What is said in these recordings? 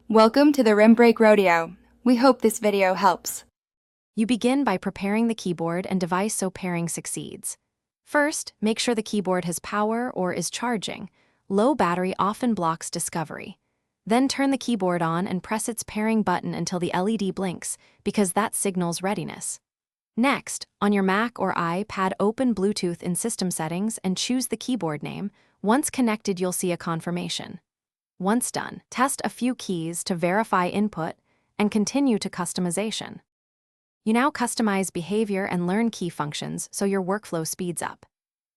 Welcome to the Rim Break Rodeo. We hope this video helps. You begin by preparing the keyboard and device so pairing succeeds. First, make sure the keyboard has power or is charging. Low battery often blocks discovery. Then turn the keyboard on and press its pairing button until the LED blinks, because that signals readiness. Next, on your Mac or iPad, open Bluetooth in System Settings and choose the keyboard name. Once connected, you'll see a confirmation. Once done, test a few keys to verify input and continue to customization. You now customize behavior and learn key functions so your workflow speeds up.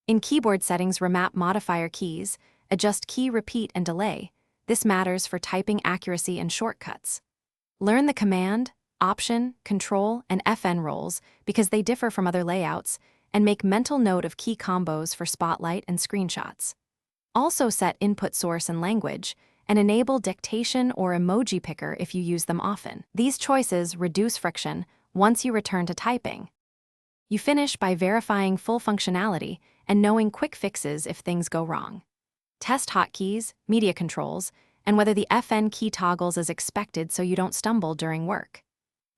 In keyboard settings, remap modifier keys, adjust key repeat and delay. This matters for typing accuracy and shortcuts. Learn the Command, Option, Control, and FN roles because they differ from other layouts, and make mental note of key combos for Spotlight and screenshots. Also set input source and language, and enable dictation or emoji picker if you use them often. These choices reduce friction once you return to typing. You finish by verifying full functionality and knowing quick fixes if things go wrong. Test hotkeys, media controls, and whether the FN key toggles as expected so you don't stumble during work.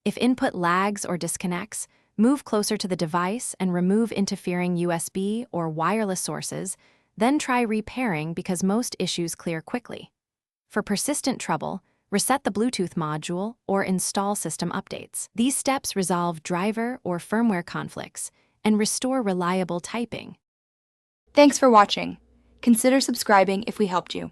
If input lags or disconnects, move closer to the device and remove interfering USB or wireless sources, then try repairing because most issues clear quickly. For persistent trouble, reset the Bluetooth module or install system updates. These steps resolve driver or firmware conflicts and restore reliable typing. Thanks for watching. Consider subscribing if we helped you.